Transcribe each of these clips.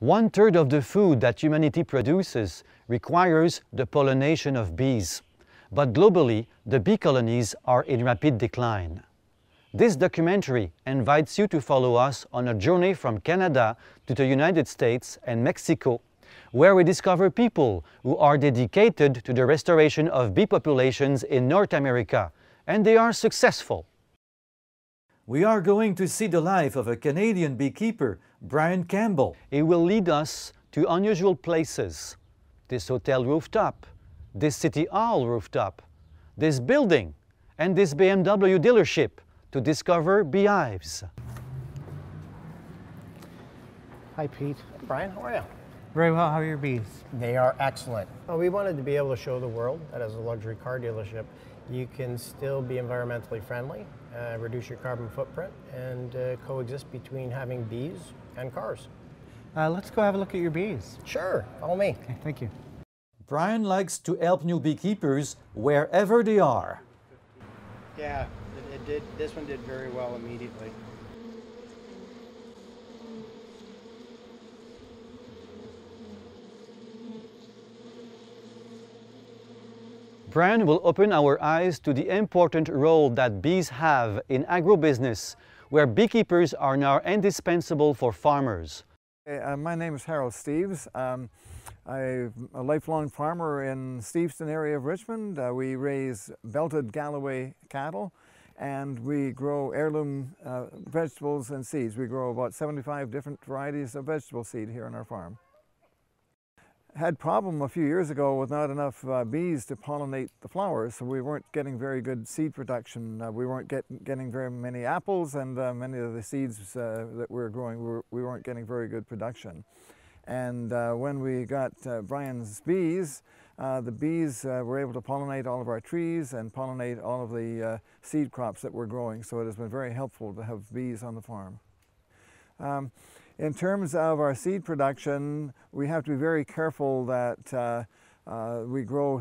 1/3 of the food that humanity produces requires the pollination of bees. But globally, the bee colonies are in rapid decline. This documentary invites you to follow us on a journey from Canada to the United States and Mexico, where we discover people who are dedicated to the restoration of bee populations in North America, and they are successful. We are going to see the life of a Canadian beekeeper, Brian Campbell. He will lead us to unusual places. This hotel rooftop, this city hall rooftop, this building, and this BMW dealership to discover beehives. Hi, Pete. Brian, how are you? Very well. How are your bees? They are excellent. Well, we wanted to be able to show the world that as a luxury car dealership, you can still be environmentally friendly, reduce your carbon footprint, and coexist between having bees and cars. Let's go have a look at your bees. Sure, follow me. Okay, thank you. Brian likes to help new beekeepers wherever they are. Yeah, it did. This one did very well immediately. Brian will open our eyes to the important role that bees have in agribusiness, where beekeepers are now indispensable for farmers. My name is Harold Steeves. I'm a lifelong farmer in Steveston area of Richmond. We raise belted Galloway cattle, and we grow heirloom vegetables and seeds. We grow about 75 different varieties of vegetable seed here on our farm. Had problem a few years ago with not enough bees to pollinate the flowers, so we weren't getting very good seed production. We weren't getting very many apples, and many of the seeds that we were growing, we weren't getting very good production. And when we got Brian's bees, the bees were able to pollinate all of our trees and pollinate all of the seed crops that we're growing, so it has been very helpful to have bees on the farm. In terms of our seed production, we have to be very careful that we grow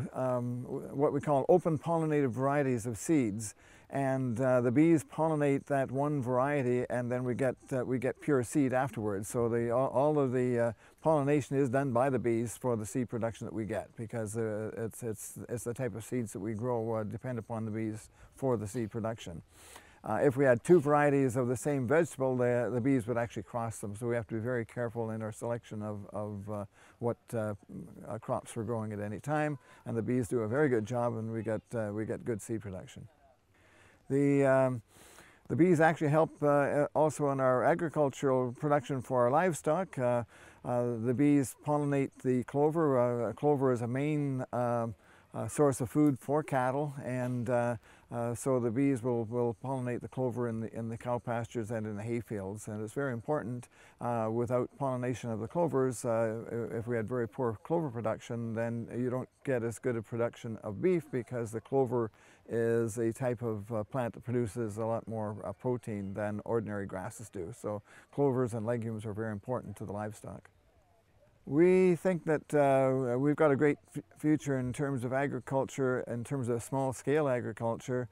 what we call open pollinated varieties of seeds, and the bees pollinate that one variety, and then we get pure seed afterwards. So all of the pollination is done by the bees for the seed production that we get, because it's the type of seeds that we grow depend upon the bees for the seed production. If we had two varieties of the same vegetable, the bees would actually cross them, so we have to be very careful in our selection of what crops we're growing at any time, and the bees do a very good job, and we get good seed production. The bees actually help also in our agricultural production for our livestock. The bees pollinate the clover. Clover is a main source of food for cattle, and so the bees will pollinate the clover in the cow pastures and in the hay fields, and it's very important. Without pollination of the clovers, if we had very poor clover production, then you don't get as good a production of beef, because the clover is a type of plant that produces a lot more protein than ordinary grasses do. So clovers and legumes are very important to the livestock. We think that we've got a great future in terms of agriculture, in terms of small-scale agriculture.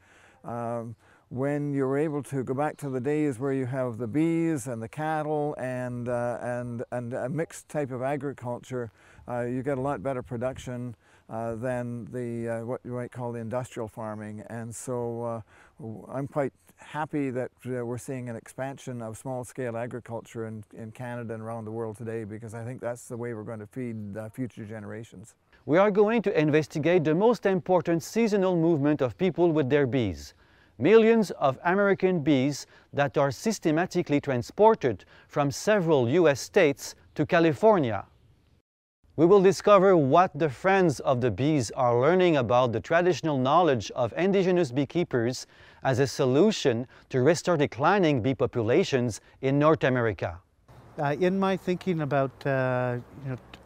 When you're able to go back to the days where you have the bees and the cattle and a mixed type of agriculture, you get a lot better production than what you might call the industrial farming. And so I'm quite happy that we're seeing an expansion of small-scale agriculture in Canada and around the world today, because I think that's the way we're going to feed future generations. We are going to investigate the most important seasonal movement of people with their bees. Millions of American bees that are systematically transported from several US states to California. We will discover what the friends of the bees are learning about the traditional knowledge of indigenous beekeepers as a solution to restore declining bee populations in North America. In my thinking about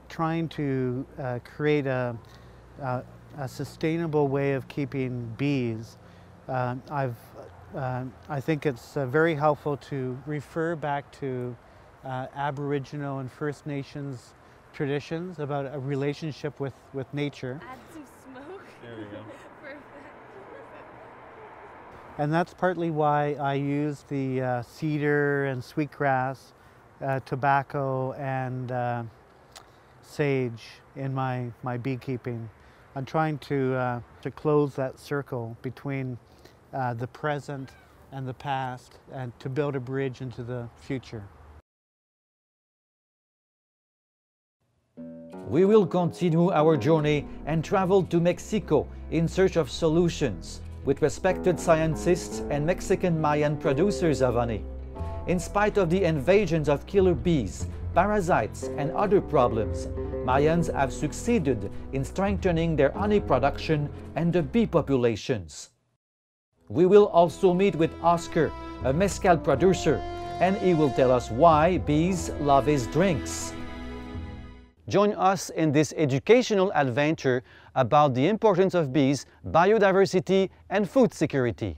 trying to create a sustainable way of keeping bees, I think it's very helpful to refer back to Aboriginal and First Nations traditions about a relationship with nature. Add some smoke. There we go. Perfect. And that's partly why I use the cedar and sweetgrass tobacco and sage in my beekeeping. I'm trying to close that circle between the present and the past, and to build a bridge into the future. We will continue our journey and travel to Mexico in search of solutions with respected scientists and Mexican Mayan producers of honey. In spite of the invasions of killer bees, parasites, and other problems, Mayans have succeeded in strengthening their honey production and the bee populations. We will also meet with Oscar, a mezcal producer, and he will tell us why bees love his drinks. Join us in this educational adventure about the importance of bees, biodiversity, and food security.